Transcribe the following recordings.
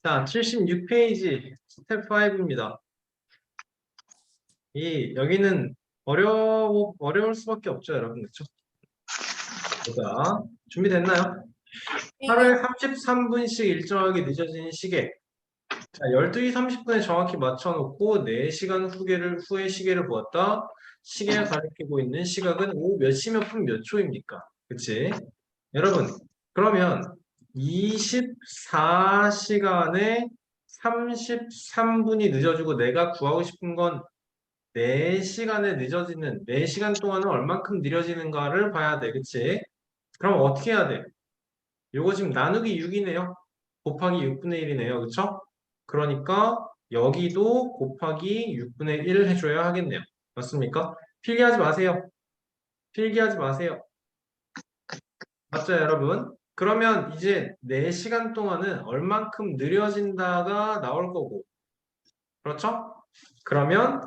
자, 76페이지 스텝 5입니다. 여기는 어려울 수밖에 없죠, 여러분. 그렇죠? 보자. 준비됐나요? 하루에 33분씩 일정하게 늦어지는 시계. 자, 12시 30분에 정확히 맞춰놓고 4시간 후의 시계를 보았다. 시계가 가리키고 있는 시각은 오후 몇 시 몇 분 몇 초입니까? 그치? 여러분, 그러면 24시간에 33분이 늦어지고 내가 구하고 싶은 건 4시간에 늦어지는 4시간 동안은 얼만큼 느려지는가를 봐야 돼. 그치? 그럼 어떻게 해야 돼? 요거 지금 나누기 6이네요. 곱하기 6분의 1이네요. 그쵸? 그러니까 여기도 곱하기 6분의 1 해줘야 하겠네요. 맞습니까? 필기하지 마세요. 필기하지 마세요. 맞죠, 여러분? 그러면 이제 4시간 동안은 얼만큼 느려진다가 나올 거고. 그렇죠? 그러면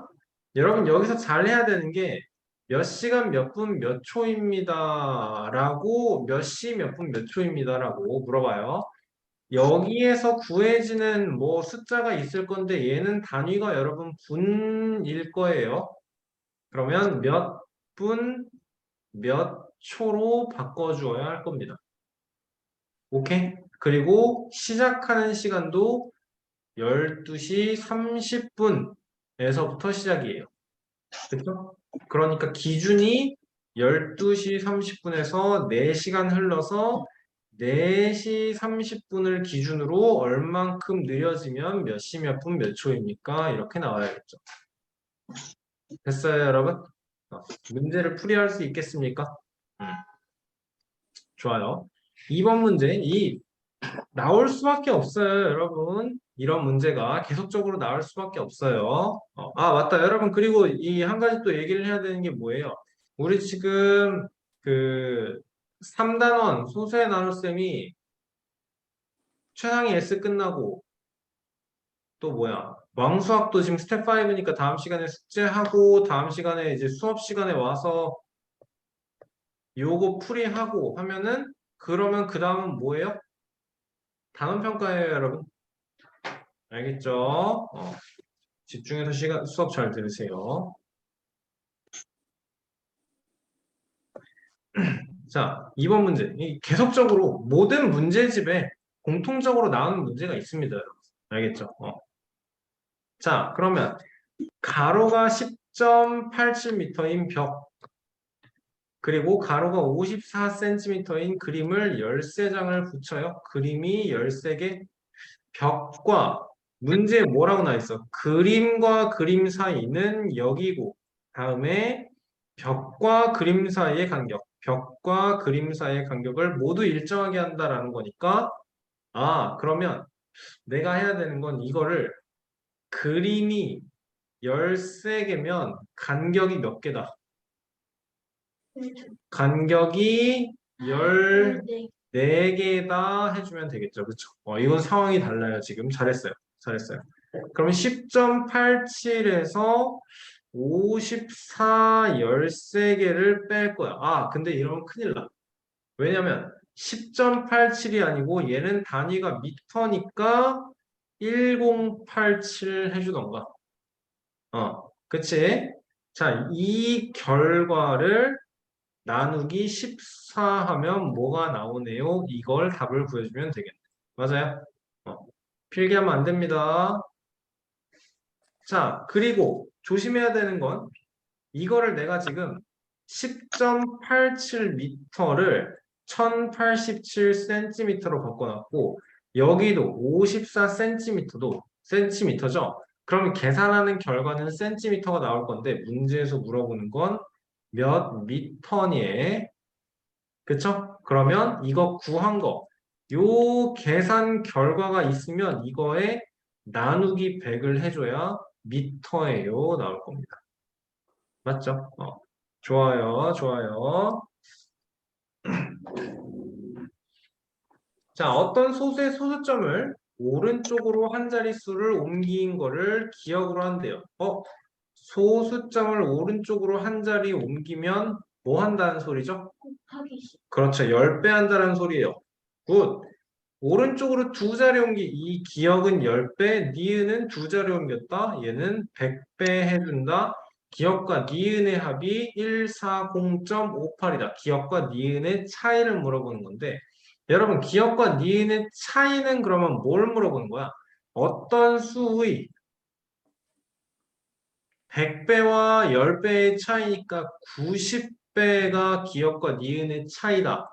여러분 여기서 잘 해야 되는 게 몇 시간 몇 분 몇 초입니다 라고 몇 시 몇 분 몇 초입니다 라고 물어봐요. 여기에서 구해지는 뭐 숫자가 있을 건데 얘는 단위가 여러분 분일 거예요. 그러면 몇 분 몇 초로 바꿔주어야 할 겁니다. 오케이? 그리고 시작하는 시간도 12시 30분에서부터 시작이에요. 그렇죠? 그러니까 기준이 12시 30분에서 4시간 흘러서 4시 30분을 기준으로 얼만큼 느려지면 몇 시 몇 분 몇 초입니까? 이렇게 나와야겠죠. 됐어요, 여러분? 문제를 풀이할 수 있겠습니까? 좋아요. 2번 문제. 나올 수밖에 없어요, 여러분. 이런 문제가 계속적으로 나올 수밖에 없어요. 맞다, 여러분. 그리고 이 한 가지 또 얘기를 해야 되는 게 뭐예요? 우리 지금 그 3단원 소수의 나눗셈이 최상위 S 끝나고 또 뭐야? 왕수학도 지금 스텝 5니까 다음 시간에 숙제하고 다음 시간에 이제 수업 시간에 와서 요거 풀이하고 하면은 그러면 그 다음은 뭐예요? 단원평가예요, 여러분. 알겠죠? 집중해서 수업 잘 들으세요. 자, 2번 문제. 계속적으로 모든 문제집에 공통적으로 나오는 문제가 있습니다. 여러분. 알겠죠? 자, 그러면 가로가 10.87m인 벽, 그리고 가로가 54cm인 그림을 13장을 붙여요. 그림이 13개. 벽과 문제에 뭐라고 나와 있어? 그림과 그림 사이는 여기고, 다음에 벽과 그림 사이의 간격, 벽과 그림 사이의 간격을 모두 일정하게 한다라는 거니까, 그러면 내가 해야 되는 건 이거를 그림이 13개면 간격이 몇 개다? 간격이 14개다 해주면 되겠죠. 그쵸? 이건 상황이 달라요. 지금 잘했어요. 잘했어요. 그럼 10.87에서 54 13개를 뺄 거야. 근데 이러면 큰일 나. 왜냐면 10.87이 아니고 얘는 단위가 미터니까 1087 해주던가. 그치? 자, 이 결과를 나누기 14 하면 뭐가 나오네요? 이걸 답을 구해주면 되겠네. 맞아요? 필기하면 안 됩니다. 자, 그리고 조심해야 되는 건 이거를 내가 지금 10.87m를 1087cm로 바꿔놨고 여기도 54cm도 센티미터죠? 그럼 계산하는 결과는 센티미터가 나올 건데 문제에서 물어보는 건 몇 미터니? 그쵸? 그러면 이거 구한 거, 요 계산 결과가 있으면 이거에 나누기 100을 해줘야 미터예요 나올 겁니다. 맞죠? 좋아요, 좋아요. 자, 어떤 소수의 소수점을 오른쪽으로 한 자릿수를 옮긴 거를 기억으로 한대요. 소수점을 오른쪽으로 한 자리 옮기면 뭐 한다는 소리죠? 곱하기 10. 그렇죠. 10배 한다는 소리예요. 굿. 오른쪽으로 두 자리 옮기. 이 기억은 10배, 니은은 두 자리 옮겼다. 얘는 100배 해준다. 기억과 니은의 합이 140.58이다. 기억과 니은의 차이를 물어보는 건데, 여러분, 기억과 니은의 차이는 그러면 뭘 물어보는 거야? 어떤 수의 100배와 10배의 차이니까 90배가 기억과 니은의 차이다.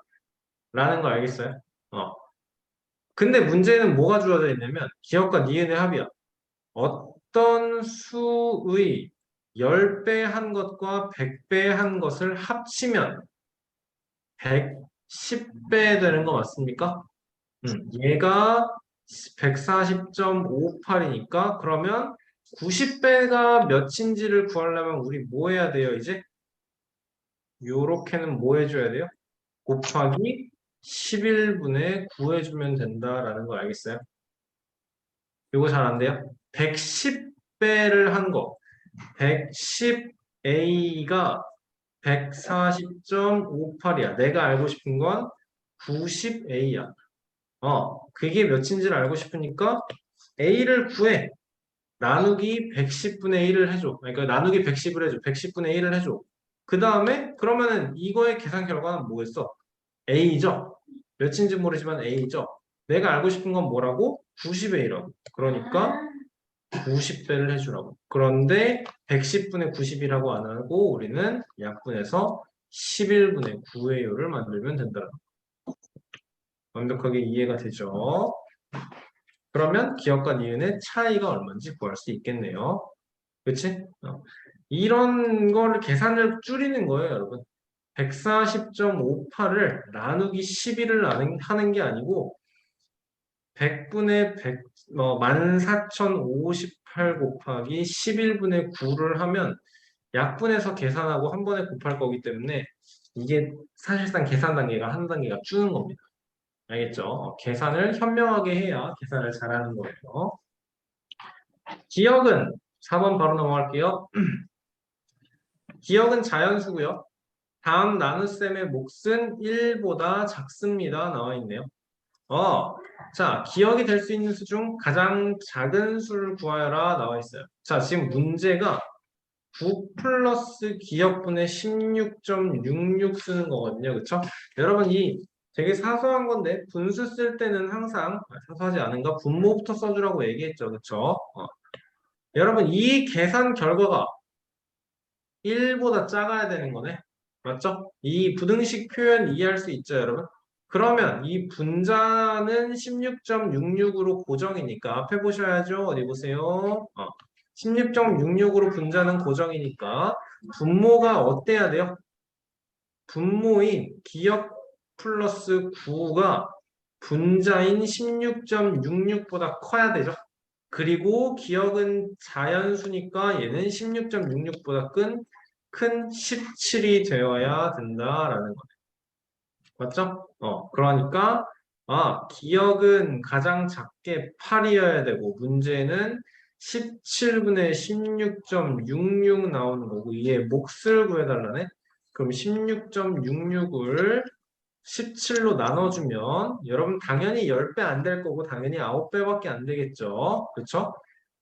라는 거 알겠어요? 근데 문제는 뭐가 주어져 있냐면 기억과 니은의 합이야. 어떤 수의 10배 한 것과 100배 한 것을 합치면 110배 되는 거 맞습니까? 얘가 140.58이니까 그러면 90배가 몇인지를 구하려면 우리 뭐 해야 돼요, 이제? 요렇게는 뭐 해줘야 돼요? 곱하기 11분의 9 해주면 된다라는 거 알겠어요? 요거 잘 안 돼요? 110배를 한 거. 110A가 140.58이야. 내가 알고 싶은 건 90A야. 그게 몇인지를 알고 싶으니까 A를 구해. 나누기 110분의 1을 해줘. 그러니까 나누기 110을 해줘. 110분의 1을 해줘. 그 다음에 그러면은 이거의 계산 결과는 뭐겠어? A죠? 몇인지 모르지만 A죠? 내가 알고 싶은 건 뭐라고? 90A라고. 그러니까 90배를 해주라고. 그런데 110분의 90이라고 안 하고 우리는 약분해서 11분의 9회요를 만들면 된다. 완벽하게 이해가 되죠? 그러면 기억과 니은의 차이가 얼마인지 구할 수 있겠네요. 그치? 이런 거를 계산을 줄이는 거예요, 여러분. 140.58을 나누기 11을 하는 게 아니고 100분의 100, 14,058 곱하기 11분의 9를 하면 약분해서 계산하고 한 번에 곱할 거기 때문에 이게 사실상 계산 단계가 한 단계가 주는 겁니다. 알겠죠? 계산을 현명하게 해야 계산을 잘하는 거예요. 기억은 4번 바로 넘어갈게요. 기억은 자연수고요. 다음 나눗셈의 몫은 1보다 작습니다. 나와 있네요. 자, 기억이 될 수 있는 수 중 가장 작은 수를 구하여라 나와 있어요. 자, 지금 문제가 9 플러스 기억분의 16.66 쓰는 거거든요. 그쵸? 여러분, 이 되게 사소한 건데, 분수 쓸 때는 항상, 사소하지 않은가? 분모부터 써주라고 얘기했죠. 그쵸? 여러분, 이 계산 결과가 1보다 작아야 되는 거네. 맞죠? 이 부등식 표현 이해할 수 있죠, 여러분? 그러면 이 분자는 16.66으로 고정이니까 앞에 보셔야죠. 어디 보세요. 16.66으로 분자는 고정이니까 분모가 어때야 돼요? 분모인 기억 플러스 9가 분자인 16.66보다 커야 되죠. 그리고 기억은 자연수니까 얘는 16.66보다 큰 17이 되어야 된다라는 거예요. 맞죠? 그러니까 기억은 가장 작게 8이어야 되고 문제는 17분의 16.66 나오는 거고 얘 몫을 구해달라네. 그럼 16.66을 17로 나눠주면 여러분 당연히 10배 안 될 거고 당연히 9배밖에 안 되겠죠. 그렇죠?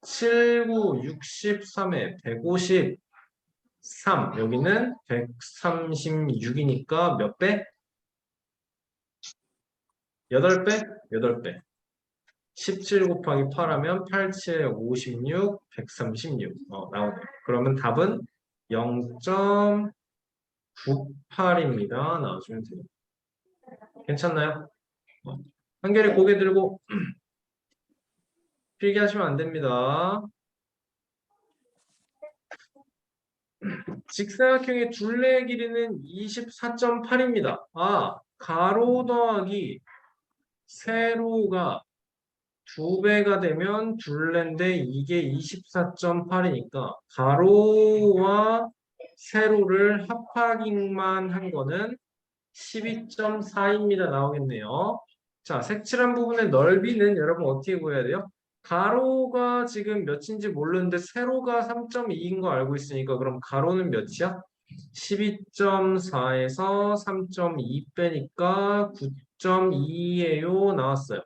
7, 9, 63에 153 여기는 136이니까 몇 배? 8배? 8배. 17 곱하기 8 하면 8, 7, 56, 136 나오네요. 그러면 답은 0.98입니다. 나와주면 돼요. 괜찮나요? 한결에 고개 들고 필기하시면 안 됩니다. 직사각형의 둘레의 길이는 24.8입니다. 가로 더하기 세로가 2배가 되면 둘레인데 이게 24.8이니까 가로와 세로를 합하기만 한 거는 12.4입니다. 나오겠네요. 자, 색칠한 부분의 넓이는 여러분 어떻게 구해야 돼요? 가로가 지금 몇인지 모르는데 세로가 3.2인 거 알고 있으니까 그럼 가로는 몇이야? 12.4에서 3.2 빼니까 9.2예요. 나왔어요.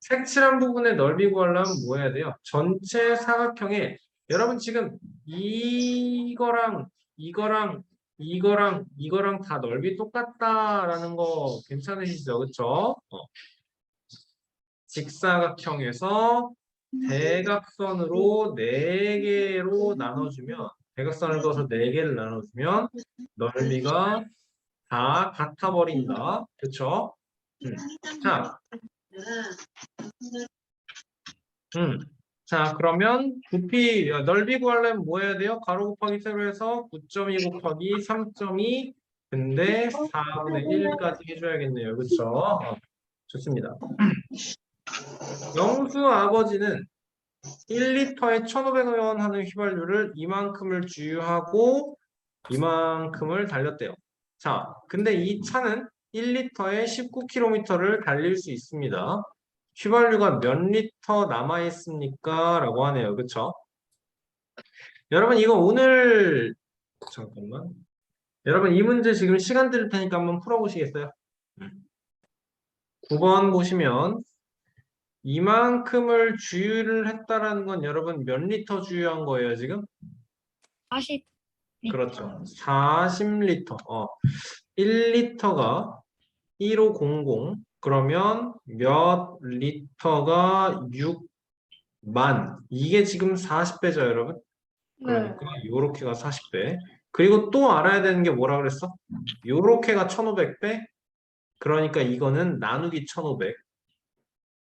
색칠한 부분의 넓이 구하려면 뭐 해야 돼요? 전체 사각형에 여러분 지금 이거랑 이거랑 이거랑 다 넓이 똑같다라는 거 괜찮으시죠? 그쵸? 직사각형에서 대각선으로 4개로 나눠주면 대각선을 그어서 4개를 나눠주면 넓이가 다 같아 버린다. 그쵸? 자, 음. 자, 그러면 부피, 넓이 구하려면 뭐 해야 돼요? 가로 곱하기 세로 해서 9.2 곱하기 3.2 근데 4분의 1까지 해줘야겠네요. 그쵸? 좋습니다. 영수 아버지는 1리터에 1,500원 하는 휘발유를 이만큼을 주유하고 이만큼을 달렸대요. 자, 근데 이 차는 1리터에 19km를 달릴 수 있습니다. 휘발유가 몇 리터 남아 있습니까? 라고 하네요. 그쵸? 여러분 이거 오늘 잠깐만. 여러분 이 문제 지금 시간 드릴 테니까 한번 풀어보시겠어요? 9번 보시면 이만큼을 주유를 했다라는 건 여러분 몇 리터 주유한 거예요, 지금? 40. 그렇죠. 40리터. 1리터가 1500. 그러면 몇 리터가 6만. 이게 지금 40배죠, 여러분? 그러니까 요렇게가 40배. 그리고 또 알아야 되는 게 뭐라 그랬어? 요렇게가 1500배. 그러니까 이거는 나누기 1500.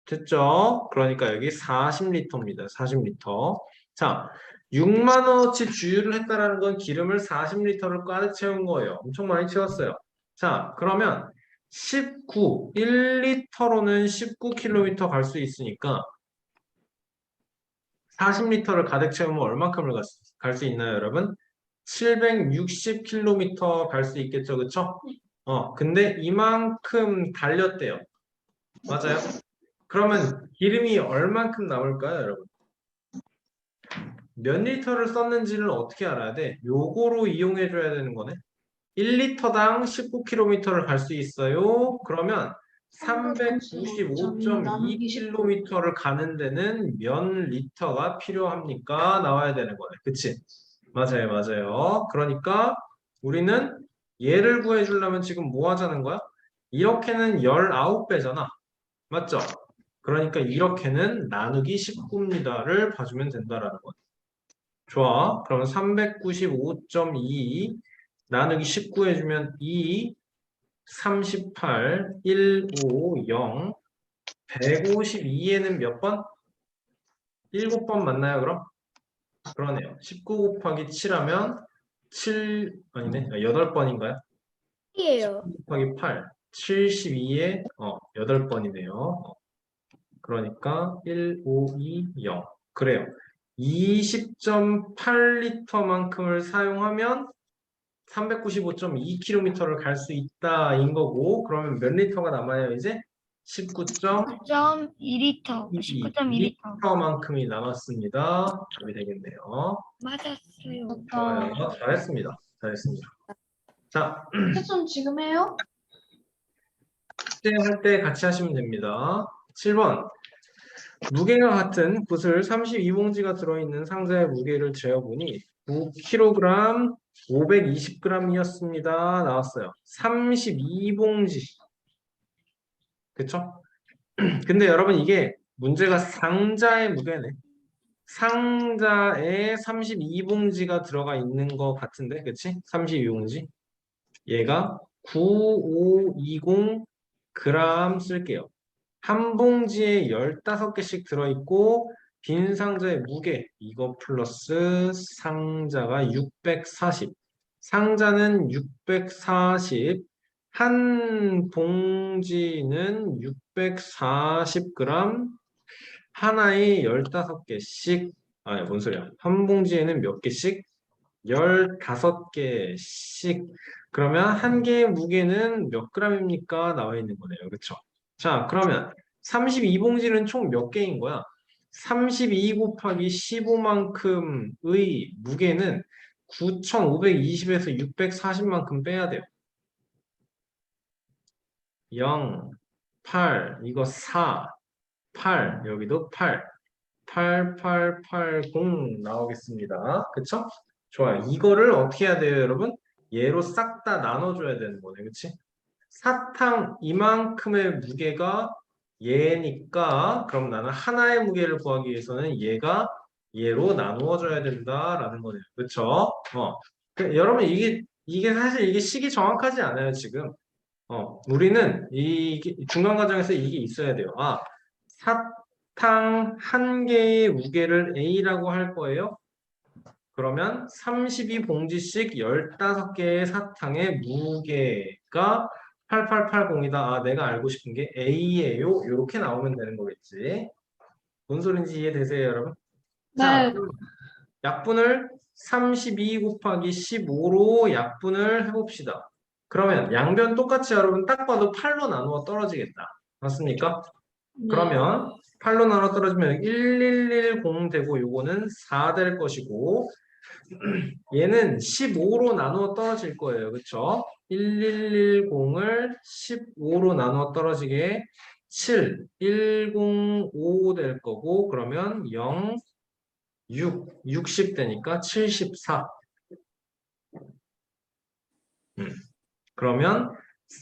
됐죠? 그러니까 여기 40리터입니다. 40리터. 자, 6만 원어치 주유를 했다라는 건 기름을 40리터를 가득 채운 거예요. 엄청 많이 채웠어요. 자, 그러면 1리터로는 19km 갈 수 있으니까 40리터를 가득 채우면 얼마큼을 갈 수 있나요, 여러분? 760km 갈 수 있겠죠, 그쵸? 근데 이만큼 달렸대요. 맞아요? 그러면 기름이 얼만큼 남을까요, 여러분? 몇 리터를 썼는지를 어떻게 알아야 돼? 요거로 이용해 줘야 되는 거네. 1리터당 19km를 갈 수 있어요. 그러면 395.2km를 가는 데는 몇 리터가 필요합니까? 나와야 되는 거네. 그치? 맞아요, 맞아요. 그러니까 우리는 얘를 구해주려면 지금 뭐 하자는 거야? 이렇게는 19배잖아. 맞죠? 그러니까 이렇게는 나누기 19입니다를 봐주면 된다라는 거야. 좋아. 그러면 395.2 나누기 19 해주면 2, 38, 1, 5, 0, 152에는 몇 번? 7번 맞나요, 그럼? 그러네요. 19 곱하기 7하면 7, 아니네. 8번인가요? 이에요. 19 곱하기 8, 72에 8번이네요. 그러니까 1, 5, 2, 0. 그래요. 20.8리터만큼을 사용하면 395.2km를 갈 수 있다인 거고, 그러면 몇 리터가 남아요, 이제? 9.2리터. 19.2리터. 19.2리터만큼이 남았습니다. 답이 되겠네요. 맞았어요. 좋아요. 잘했습니다. 잘했습니다. 자, 패션 지금 해요? 숙제할 때 같이 하시면 됩니다. 7번. 무게가 같은 붓을 32봉지가 들어있는 상자의 무게를 재어보니 9kg, 520g이었습니다. 나왔어요. 32봉지. 그쵸? 근데 여러분 이게 문제가 상자의 무게네. 상자에 32봉지가 들어가 있는 것 같은데, 그치? 32봉지. 얘가 9520g 쓸게요. 한 봉지에 15개씩 들어있고 빈 상자의 무게 이거 플러스 상자가 640 상자는 640 한 봉지는 640g 하나에 15개씩 아니 뭔 소리야 한 봉지에는 몇 개씩 15개씩 그러면 한 개의 무게는 몇 g입니까? 나와 있는 거네요. 그렇죠? 자, 그러면 32봉지는 총 몇 개인 거야? 32 곱하기 15만큼의 무게는 9,520에서 640만큼 빼야 돼요. 0, 8, 이거 4, 8, 여기도 8, 8, 8, 8, 0 나오겠습니다. 그쵸? 좋아요. 이거를 어떻게 해야 돼요, 여러분? 얘로 싹 다 나눠줘야 되는 거네. 그치? 사탕 이만큼의 무게가 얘니까 그럼 나는 하나의 무게를 구하기 위해서는 얘가 얘로 나누어줘야 된다라는 거네요. 그쵸? 여러분 이게 사실 이게 식이 정확하지 않아요, 지금. 우리는 이 중간 과정에서 이게 있어야 돼요. 사탕 한 개의 무게를 A라고 할 거예요. 그러면 32봉지씩 15개의 사탕의 무게가 8880이다. 내가 알고 싶은 게 A예요. 이렇게 나오면 되는 거겠지. 뭔 소린지 이해되세요, 여러분? 자, 네. 그럼 약분을 32 곱하기 15로 약분을 해봅시다. 그러면 양변 똑같이 여러분 딱 봐도 8로 나누어 떨어지겠다. 맞습니까? 그러면 8로 나눠 떨어지면 1110 되고 요거는 4 될 것이고 얘는 15로 나누어 떨어질 거예요. 그쵸? 1110을 15로 나누어 떨어지게 7, 105 될 거고 그러면 0, 6, 60 되니까 74. 그러면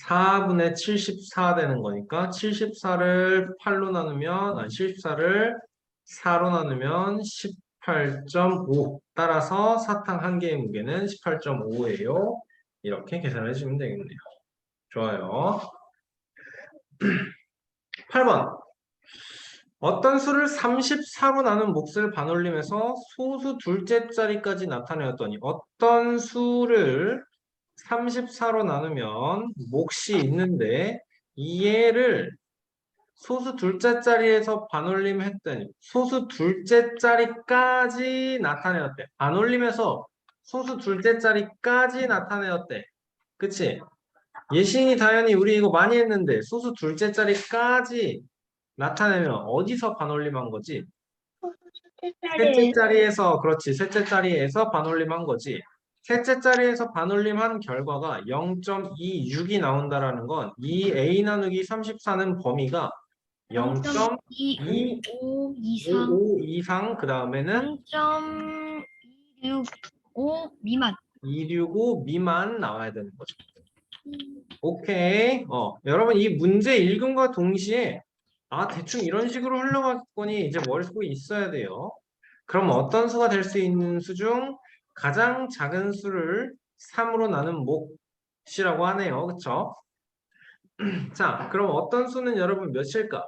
4분의 74 되는 거니까 74를 8로 나누면 74를 4로 나누면 18.5 따라서 사탕 한 개의 무게는 18.5예요. 이렇게 계산해 주면 되겠네요. 좋아요. 8번. 어떤 수를 34로 나눈 몫을 반올림해서 소수 둘째 자리까지 나타내었더니 어떤 수를 34로 나누면 몫이 있는데 이해를 소수 둘째 자리에서 반올림 했더니 소수 둘째 자리까지 나타내었대. 반올림해서 소수 둘째 자리까지 나타내었대. 그치? 예신이 당연히 우리 이거 많이 했는데 소수 둘째 자리까지 나타내면 어디서 반올림한 거지? 셋째 자리에서 그렇지. 셋째 자리에서 반올림한 거지. 셋째 자리에서 반올림한 결과가 0.26이 나온다라는 건 이 a 나누기 34는 범위가 0.255 0.255 이상, 이상 그 다음에는 0.265 미만. 265 미만 나와야 되는 거죠. 오케이. 여러분 이 문제 읽음과 동시에 대충 이런 식으로 흘러갔거니 이제 머릿속에 있어야 돼요. 그럼 어떤 수가 될 수 있는 수 중 가장 작은 수를 3으로 나눈 몫이라고 하네요. 그쵸? 자, 그럼 어떤 수는 여러분 몇일까?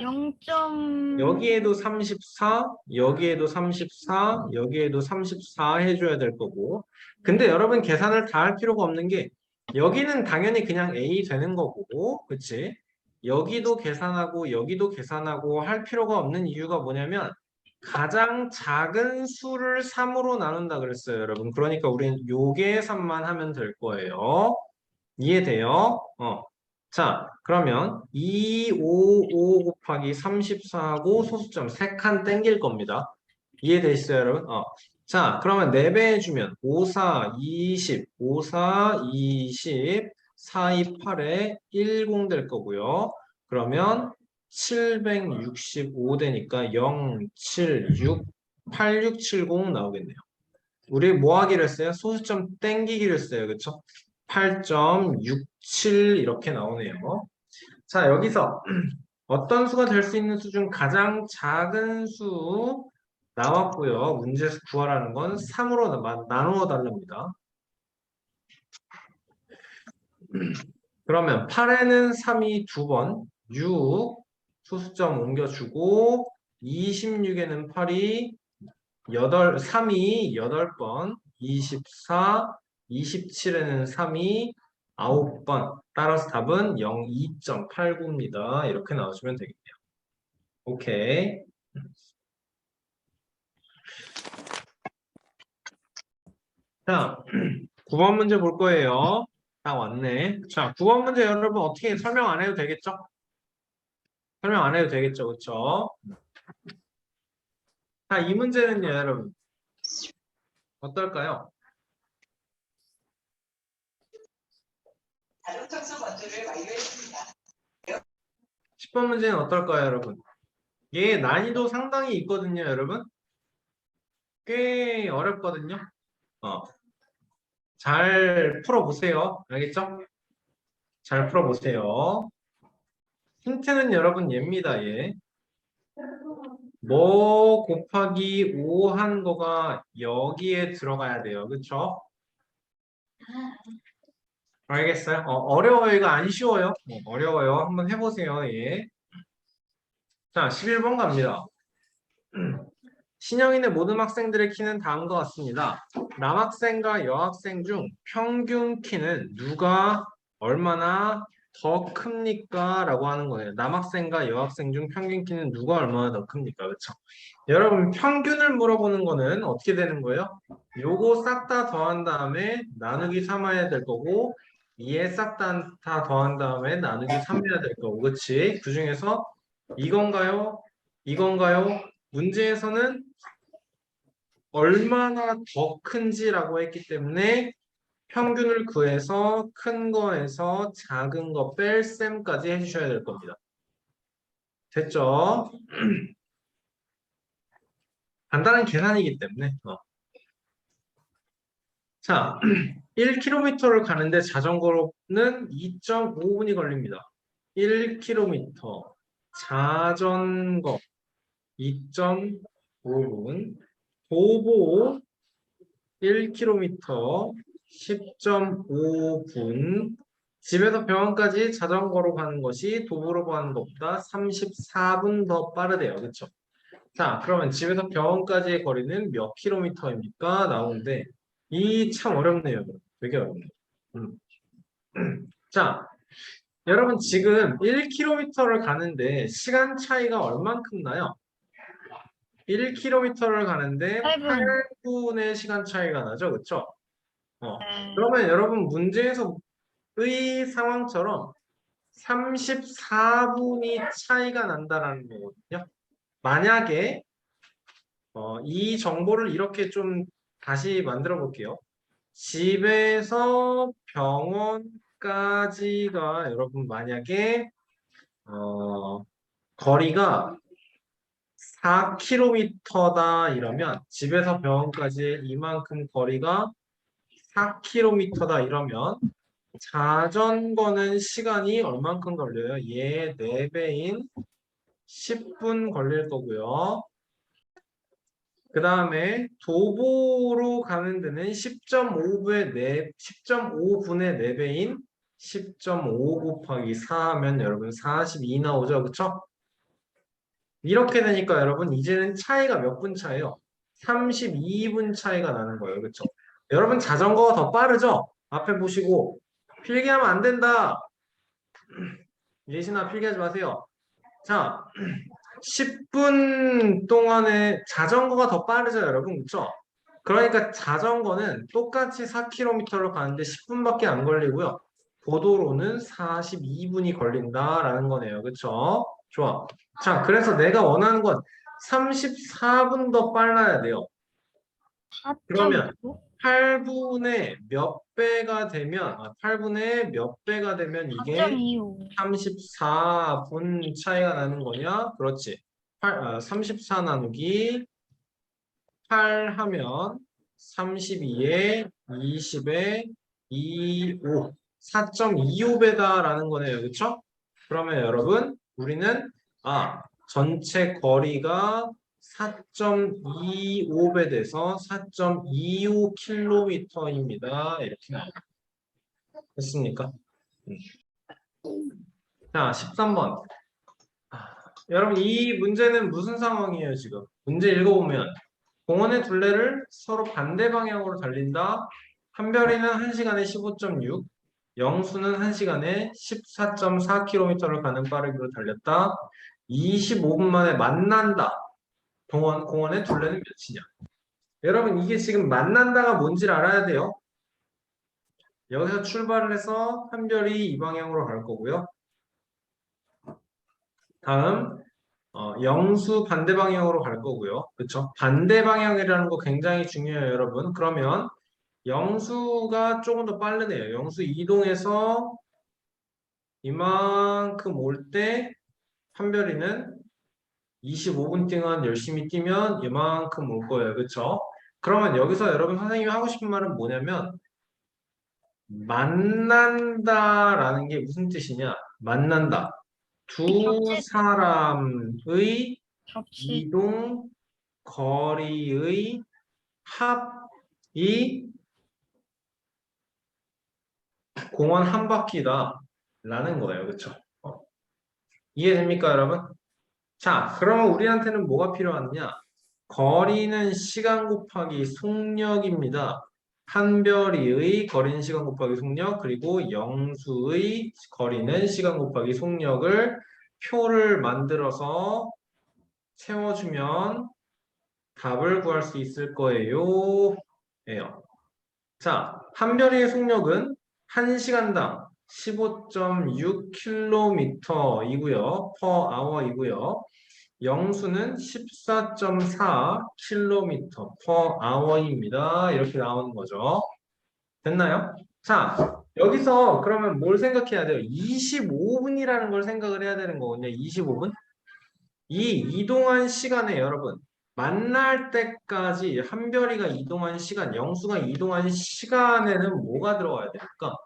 0. 여기에도 34, 여기에도 34, 여기에도 34 해줘야 될 거고. 근데 여러분 계산을 다 할 필요가 없는 게 여기는 당연히 그냥 A 되는 거고, 그치? 여기도 계산하고 여기도 계산하고 할 필요가 없는 이유가 뭐냐면 가장 작은 수를 3으로 나눈다 그랬어요, 여러분. 그러니까 우리는 요 계산만 하면 될 거예요. 이해돼요? 자, 그러면 255 곱하기 34하고 소수점 3칸 땡길 겁니다. 이해되시죠, 여러분? 자, 그러면 4배 해주면 54, 20, 54, 20, 428에 10 될 거고요. 그러면 765 되니까 0, 7, 6, 8670 나오겠네요. 우리 뭐 하기로 했어요? 소수점 땡기기로 했어요. 그쵸? 8.67 이렇게 나오네요. 자, 여기서 어떤 수가 될 수 있는 수 중 가장 작은 수 나왔고요. 문제에서 구하라는 건 3으로 나누어 달랍니다. 그러면 8에는 3이 2번, 6 소수점 옮겨주고 26에는 8이 3이 8번, 24, 27에는 3이 9번. 따라서 답은 02.89입니다. 이렇게 나와주면 되겠네요. 오케이. 자, 9번 문제 볼 거예요. 딱 왔네. 자, 9번 문제 여러분 어떻게 설명 안 해도 되겠죠? 설명 안 해도 되겠죠? 그쵸? 자, 이 문제는요, 여러분. 어떨까요? 10번 문제는 어떨까요, 여러분? 얘 난이도 상당히 있거든요, 여러분. 꽤 어렵거든요. 어, 잘 풀어보세요. 알겠죠? 잘 풀어보세요. 힌트는 여러분 얘입니다, 얘. 뭐 곱하기 5 한 거가 여기에 들어가야 돼요. 그쵸? 알겠어요? 어려워요. 이거 안 쉬워요. 어려워요. 한번 해보세요. 예. 자, 11번 갑니다. 신형인의 모든 학생들의 키는 다음과 같습니다. 남학생과 여학생 중 평균 키는 누가 얼마나 더 큽니까? 라고 하는 거예요. 남학생과 여학생 중 평균 키는 누가 얼마나 더 큽니까? 그렇죠? 여러분 평균을 물어보는 거는 어떻게 되는 거예요? 요거 싹 다 더한 다음에 나누기 3 해야 될 거고 얘 싹 다 더한 다음에 나누기 3 해야 될 거고 그치? 그 중에서 이건가요? 이건가요? 문제에서는 얼마나 더 큰지라고 했기 때문에 평균을 구해서 큰 거에서 작은 거 뺄셈까지 해주셔야 될 겁니다. 됐죠? 간단한 계산이기 때문에. 자, 1km를 가는데 자전거로는 2.5분이 걸립니다. 1km 자전거 2.5분 도보 1km 10.5분 집에서 병원까지 자전거로 가는 것이 도보로 가는 것보다 34분 더 빠르대요. 그렇죠? 자, 그러면 집에서 병원까지의 거리는 몇 킬로미터입니까? 나오는데 이 참 어렵네요. 되게 어렵네요. 음. 자, 여러분 지금 1km를 가는데 시간 차이가 얼만큼 나요? 1km를 가는데 8분. 8분의 시간 차이가 나죠, 그렇죠? 네. 그러면 여러분 문제에서의 상황처럼 34분이 차이가 난다라는 거거든요. 만약에 이 정보를 이렇게 좀 다시 만들어 볼게요. 집에서 병원까지가 여러분 만약에 거리가 4km다 이러면 집에서 병원까지 이만큼 거리가 4km다 이러면 자전거는 시간이 얼만큼 걸려요? 얘 4배인 10분 걸릴 거고요. 그 다음에 도보로 가는 데는 10.5분의 4배인 10.5 곱하기 4 하면 여러분 42 나오죠. 그쵸? 이렇게 되니까 여러분 이제는 차이가 몇 분 차예요? 32분 차이가 나는 거예요. 그쵸? 여러분 자전거가 더 빠르죠? 앞에 보시고 필기하면 안 된다. 예시나 필기하지 마세요. 자, 10분 동안에 자전거가 더 빠르죠, 여러분. 그쵸? 그러니까 자전거는 똑같이 4km를 가는데 10분밖에 안 걸리고요. 고도로는 42분이 걸린다라는 거네요. 그쵸? 좋아. 자, 그래서 내가 원하는 건 34분 더 빨라야 돼요. 그러면 4.5? 8분의 몇 배가 되면, 8분의 몇 배가 되면 이게 4.25. 34분 차이가 나는 거냐? 그렇지. 34 나누기 8 하면 32에 20에 25, 4.25배다라는 거네요. 그렇죠? 그러면 여러분, 우리는 전체 거리가 4.25배 돼서 4.25km입니다. 이렇게 나와요. 됐습니까? 자, 13번. 여러분, 이 문제는 무슨 상황이에요, 지금? 문제 읽어보면 공원의 둘레를 서로 반대 방향으로 달린다. 한별이는 1시간에 15.6, 영수는 1시간에 14.4km를 가는 빠르기로 달렸다. 25분 만에 만난다. 공원의 둘레는 몇이냐? 여러분 이게 지금 만난다가 뭔지를 알아야 돼요. 여기서 출발을 해서 한별이 이 방향으로 갈 거고요. 다음 영수 반대 방향으로 갈 거고요. 그렇죠? 반대 방향이라는 거 굉장히 중요해요, 여러분. 그러면 영수가 조금 더 빠르네요. 영수 이동해서 이만큼 올 때 한별이는 25분 동안 열심히 뛰면 이만큼 올 거예요. 그쵸? 그러면 여기서 여러분 선생님이 하고 싶은 말은 뭐냐면 만난다라는 게 무슨 뜻이냐? 만난다. 두 겹칠 때. 사람의 접시. 이동 거리의 합이 공원 한 바퀴다라는 거예요. 그쵸? 이해됩니까, 여러분? 자, 그러면 우리한테는 뭐가 필요하느냐? 거리는 시간 곱하기 속력입니다. 한별이의 거리는 시간 곱하기 속력, 그리고 영수의 거리는 시간 곱하기 속력을 표를 만들어서 채워주면 답을 구할 수 있을 거예요. 예요. 자, 한별이의 속력은 1시간당 15.6km이고요. per hour이고요. 영수는 14.4km per hour입니다. 이렇게 나오는 거죠. 됐나요? 자, 여기서 그러면 뭘 생각해야 돼요? 25분이라는 걸 생각을 해야 되는 거거든요. 25분? 이 이동한 시간에 여러분, 만날 때까지 한별이가 이동한 시간, 영수가 이동한 시간에는 뭐가 들어가야 됩니까?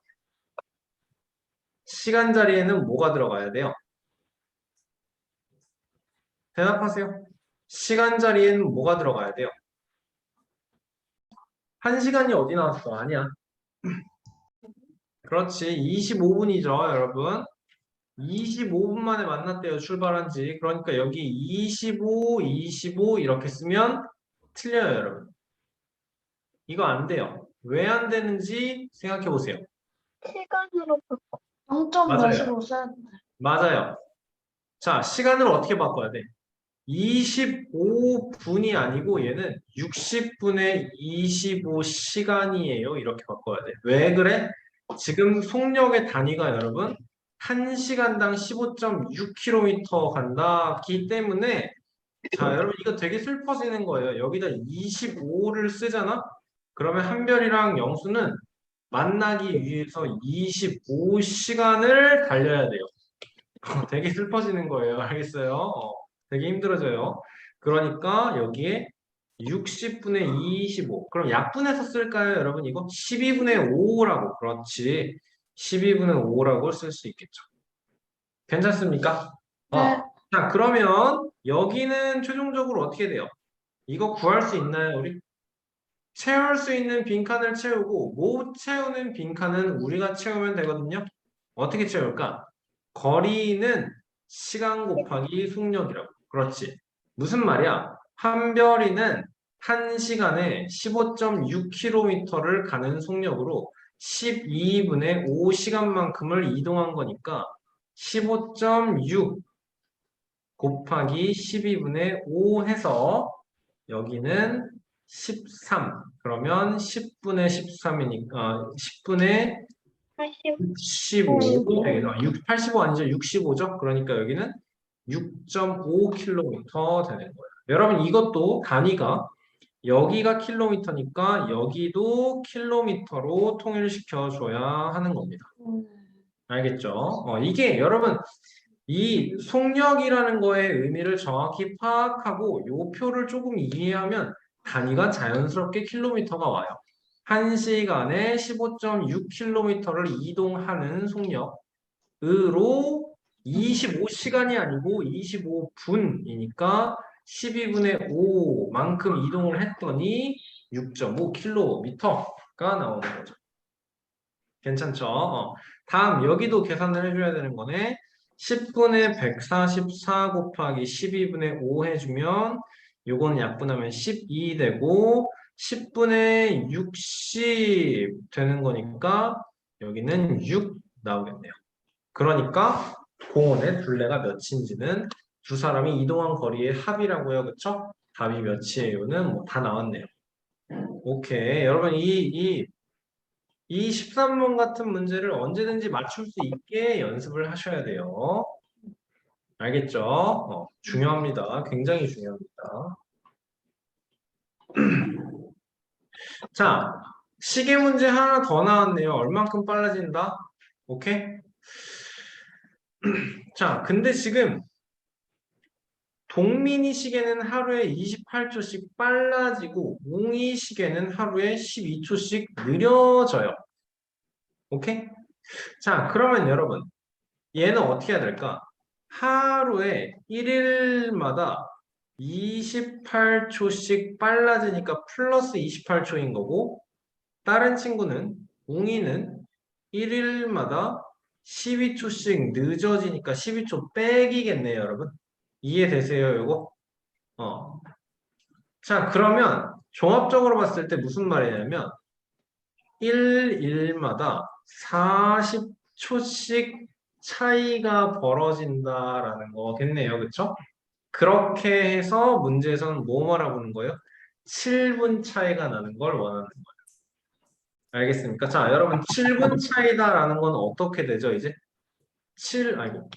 시간 자리에는 뭐가 들어가야 돼요? 대답하세요. 시간 자리에는 뭐가 들어가야 돼요? 1시간이 어디 나왔어? 아니야. 그렇지. 25분이죠, 여러분. 25분 만에 만났대요, 출발한 지. 그러니까 여기 25, 25 이렇게 쓰면 틀려요, 여러분. 이거 안 돼요. 왜 안 되는지 생각해 보세요. 시간으로 0점 맞아요. 몇으로 써야 돼? 맞아요. 자, 시간을 어떻게 바꿔야 돼? 25분이 아니고 얘는 60분의 25시간이에요. 이렇게 바꿔야 돼. 왜 그래? 지금 속력의 단위가 여러분 1시간당 15.6km 간다기 때문에 자, 여러분 이거 되게 슬퍼지는 거예요. 여기다 25를 쓰잖아? 그러면 한별이랑 영수는 만나기 위해서 25시간을 달려야 돼요. 되게 슬퍼지는 거예요. 알겠어요? 되게 힘들어져요. 그러니까 여기에 60분의 25. 그럼 약분해서 쓸까요, 여러분? 이거 12분의 5라고. 그렇지. 12분의 5라고 쓸 수 있겠죠. 괜찮습니까? 네. 자, 그러면 여기는 최종적으로 어떻게 돼요? 이거 구할 수 있나요, 우리? 채울 수 있는 빈칸을 채우고 못 채우는 빈칸은 우리가 채우면 되거든요. 어떻게 채울까? 거리는 시간 곱하기 속력이라고. 그렇지. 무슨 말이야? 한별이는 1시간에 15.6km를 가는 속력으로 12분의 5시간만큼을 이동한 거니까 15.6 곱하기 12분의 5 해서 여기는 13. 그러면 10분의 13이니까 10분의 65 되겠죠. 85 아니죠? 65죠? 그러니까 여기는 6.5km 되는 거예요. 여러분 이것도 단위가 여기가 킬로미터니까 여기도 킬로미터로 통일시켜 줘야 하는 겁니다. 알겠죠? 이게 여러분 이 속력이라는 거의 의미를 정확히 파악하고 요 표를 조금 이해하면 단위가 자연스럽게 킬로미터가 와요. 1시간에 15.6km를 이동하는 속력으로 25시간이 아니고 25분이니까 12분의 5만큼 이동을 했더니 6.5km가 나오는 거죠. 괜찮죠? 다음 여기도 계산을 해줘야 되는 거네. 10분의 144 곱하기 12분의 5 해주면 요거는 약분하면 12 되고 10분의 60 되는 거니까 여기는 6 나오겠네요. 그러니까 공원의 둘레가 몇인지는 두 사람이 이동한 거리의 합이라고요. 그쵸? 답이 몇이에요는 뭐 다 나왔네요. 오케이. 여러분 이 13번 같은 문제를 언제든지 맞출 수 있게 연습을 하셔야 돼요. 알겠죠? 중요합니다. 굉장히 중요합니다. 자, 시계 문제 하나 더 나왔네요. 얼만큼 빨라진다? 오케이? 자, 근데 지금 동민이 시계는 하루에 28초씩 빨라지고 웅이 시계는 하루에 12초씩 느려져요. 오케이? 자, 그러면 여러분 얘는 어떻게 해야 될까? 하루에 1일마다 28초씩 빨라지니까 플러스 28초인 거고 다른 친구는 웅이는 1일마다 12초씩 늦어지니까 12초 빼기겠네요, 여러분. 이해되세요, 요거? 어. 자, 그러면 종합적으로 봤을 때 무슨 말이냐면 1일마다 40초씩 차이가 벌어진다라는 거겠네요. 그쵸? 그렇게 해서 문제에서는 뭐 말하고는 거예요? 7분 차이가 나는 걸 원하는 거예요. 알겠습니까? 자, 여러분 7분 차이다라는 건 어떻게 되죠? 이제 7분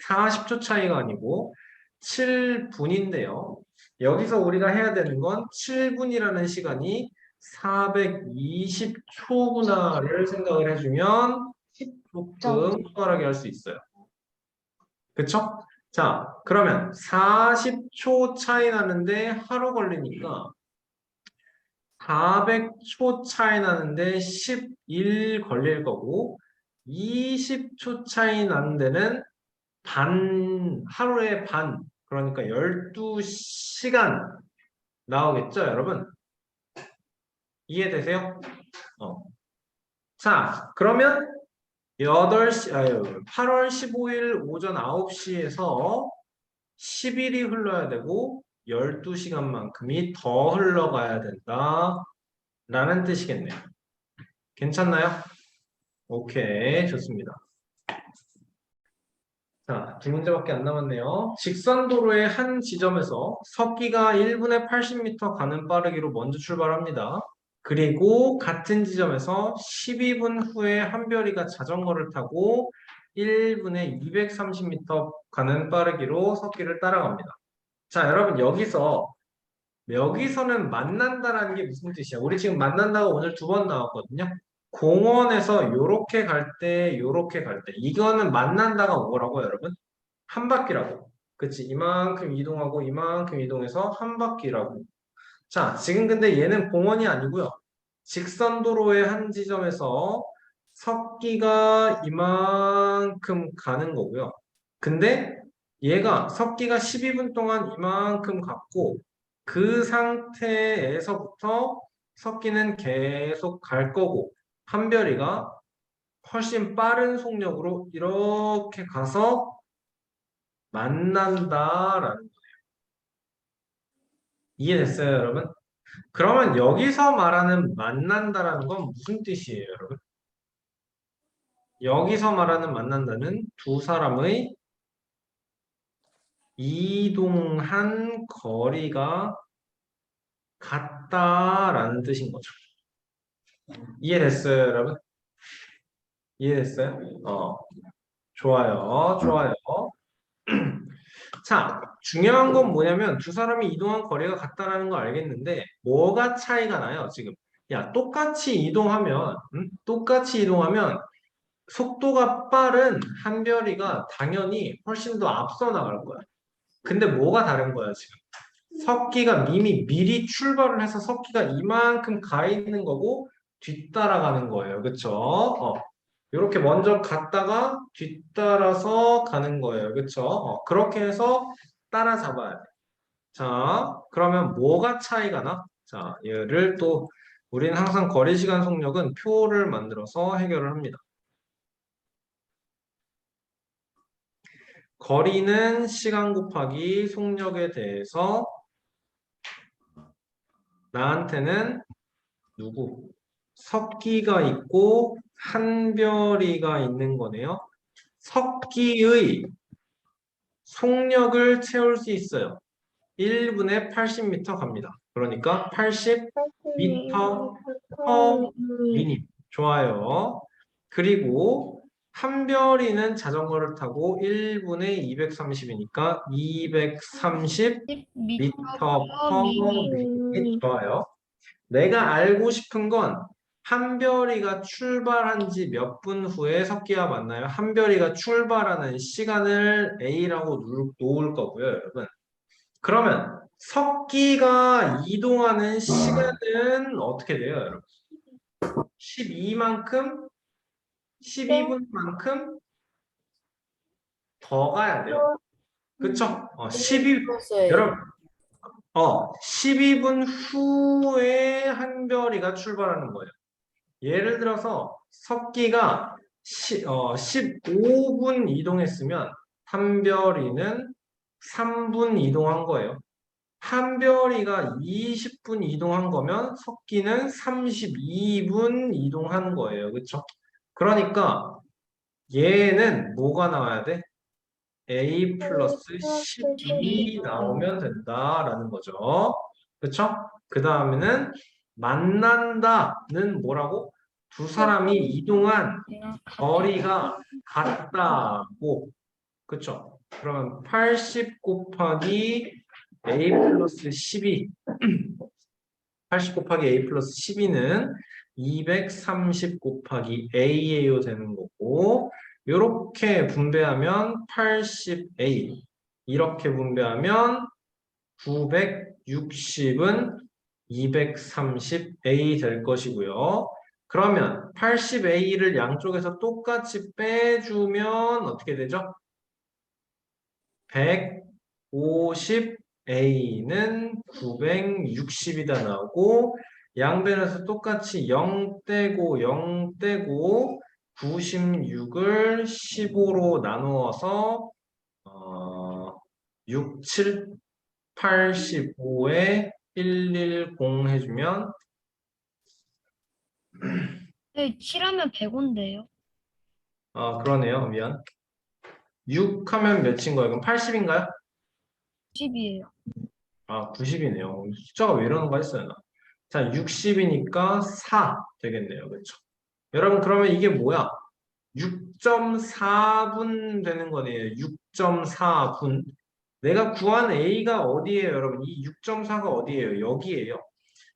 40초 차이가 아니고 7분인데요. 여기서 우리가 해야 되는 건 7분이라는 시간이 420초구나를 생각을 해주면 조금 수월하게 할 수 있어요. 그쵸? 자, 그러면 40초 차이 나는데 하루 걸리니까 400초 차이 나는데 10일 걸릴 거고 20초 차이 나는 데는 하루에 반, 그러니까 12시간 나오겠죠, 여러분? 이해되세요? 자, 그러면 8월 15일 오전 9시에서 10일이 흘러야 되고 12시간만큼이 더 흘러가야 된다 라는 뜻이겠네요. 괜찮나요? 오케이, 좋습니다. 자, 두 문제밖에 안 남았네요. 직선도로의 한 지점에서 석기가 1분에 80m 가는 빠르기로 먼저 출발합니다. 그리고 같은 지점에서 12분 후에 한별이가 자전거를 타고 1분에 230m 가는 빠르기로 석기를 따라갑니다. 자, 여러분 여기서는 만난다라는 게 무슨 뜻이야? 우리 지금 만난다가 오늘 2번 나왔거든요. 공원에서 요렇게 갈 때, 요렇게 갈 때. 이거는 만난다가 뭐라고 여러분? 한 바퀴라고. 그치? 이만큼 이동하고 이만큼 이동해서 한 바퀴라고. 자, 지금 근데 얘는 공원이 아니고요. 직선도로의 한 지점에서 석기가 이만큼 가는 거고요. 근데 얘가 석기가 12분 동안 이만큼 갔고 그 상태에서부터 석기는 계속 갈 거고 한별이가 훨씬 빠른 속력으로 이렇게 가서 만난다라는 거예요. 이해됐어요, 여러분? 그러면 여기서 말하는 만난다라는 건 무슨 뜻이에요, 여러분? 여기서 말하는 만난다는 두 사람의 이동한 거리가 같다라는 뜻인 거죠. 이해됐어요, 여러분? 이해됐어요? 좋아요, 좋아요. 자, 중요한 건 뭐냐면 두 사람이 이동한 거리가 같다라는 거 알겠는데 뭐가 차이가 나요, 지금? 야, 똑같이 이동하면 속도가 빠른 한별이가 당연히 훨씬 더 앞서 나갈 거야. 근데 뭐가 다른 거야, 지금? 석기가 이미 미리 출발을 해서 석기가 이만큼 가 있는 거고 뒤따라가는 거예요. 그쵸? 이렇게 먼저 갔다가 뒤따라서 가는 거예요. 그쵸? 그렇게 해서 따라잡아야 돼. 자, 그러면 뭐가 차이가 나? 자, 얘를 또 우리는 항상 거리시간 속력은 표를 만들어서 해결을 합니다. 거리는 시간 곱하기 속력에 대해서 나한테는 누구? 석기가 있고 한별이가 있는 거네요. 석기의 속력을 채울 수 있어요. 1분에 80m 갑니다. 그러니까 80m per minute. 좋아요. 그리고 한별이는 자전거를 타고 1분에 230이니까 230 m per minute. 좋아요. 내가 알고 싶은 건 한별이가 출발한 지 몇 분 후에 석기와 만나요. 한별이가 출발하는 시간을 A라고 놓을 거고요, 여러분. 그러면 석기가 이동하는 시간은 어떻게 돼요, 여러분? 12만큼, 12분만큼 더 가야 돼요. 그쵸? 12+A. 여러분, 12분 후에 한별이가 출발하는 거예요. 예를 들어서 석기가 15분 이동했으면 한별이는 3분 이동한 거예요. 한별이가 20분 이동한 거면 석기는 32분 이동한 거예요. 그쵸? 그러니까 얘는 뭐가 나와야 돼? A 플러스 10이 나오면 된다라는 거죠. 그쵸? 그 다음에는 만난다는 뭐라고? 두 사람이 이동한 거리가 같다고. 그쵸? 그러면 80 곱하기 A 플러스 12 80 곱하기 A 플러스 12는 230 곱하기 A예요 되는 거고 이렇게 분배하면 80A 이렇게 분배하면 960은 230A 될 것이고요. 그러면 80A를 양쪽에서 똑같이 빼주면 어떻게 되죠? 150A는 960이다 나오고 양변에서 똑같이 0 떼고 0 떼고 96을 15로 나누어서 6, 7, 85에 110 해주면 네, 7하면 105인데요. 그러네요. 미안. 6 하면 몇인 거예요? 그럼 80인가요? 10이에요. 90이네요. 숫자가 왜 이러는가 했어요. 나. 자, 60이니까 4 되겠네요. 그렇죠? 여러분, 그러면 이게 뭐야? 6.4분 되는 거네요. 6.4분. 내가 구한 A가 어디예요, 여러분? 이 6.4가 어디예요? 여기예요.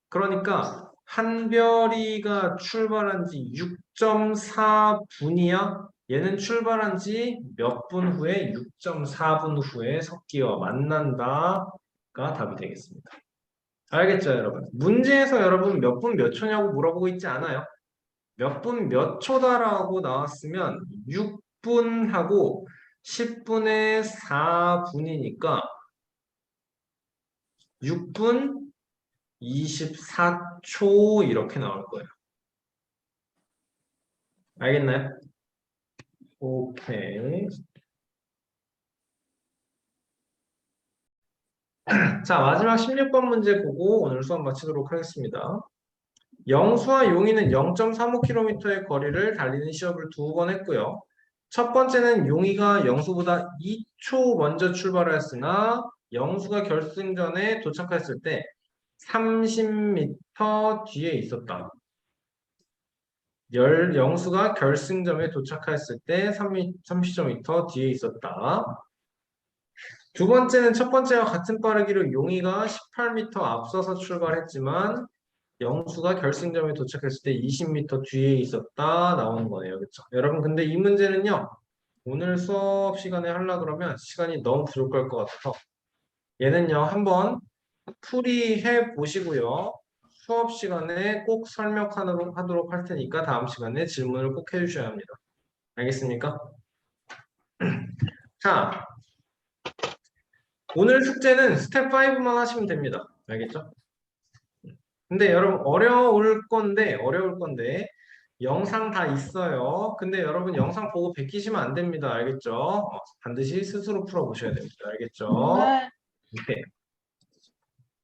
그러니까 한별이가 출발한 지 6.4분이야. 얘는 출발한 지 몇 분 후에 6.4분 후에 석기와 만난다가 답이 되겠습니다. 알겠죠, 여러분? 문제에서 여러분 몇 분 몇 초냐고 물어보고 있지 않아요. 몇 분 몇 초다라고 나왔으면 6분하고 10분의 4분이니까 6분 24초 이렇게 나올 거예요. 알겠나요? 오케이. 자, 마지막 16번 문제 보고 오늘 수업 마치도록 하겠습니다. 영수와 용이는 0.35km의 거리를 달리는 시합을 2번 했고요. 첫 번째는 용이가 영수보다 2초 먼저 출발하였으나 영수가 결승전에 도착했을 때 30m 뒤에 있었다. 영수가 결승점에 도착했을 때 30m 뒤에 있었다. 두 번째는 첫 번째와 같은 빠르기로 용이가 18m 앞서서 출발했지만 영수가 결승점에 도착했을 때 20m 뒤에 있었다 나오는 거네요. 그렇죠? 여러분 근데 이 문제는요. 오늘 수업 시간에 하려고 그러면 시간이 너무 부족할 것 같아서 얘는요. 한번 풀이해 보시고요. 수업 시간에 꼭 설명하도록 할 테니까 다음 시간에 질문을 꼭 해주셔야 합니다. 알겠습니까? 자, 오늘 숙제는 스텝 5만 하시면 됩니다. 알겠죠? 근데 여러분 어려울 건데 영상 다 있어요. 근데 여러분 영상 보고 베끼시면 안 됩니다. 알겠죠? 반드시 스스로 풀어보셔야 됩니다. 알겠죠? 네. 오케이.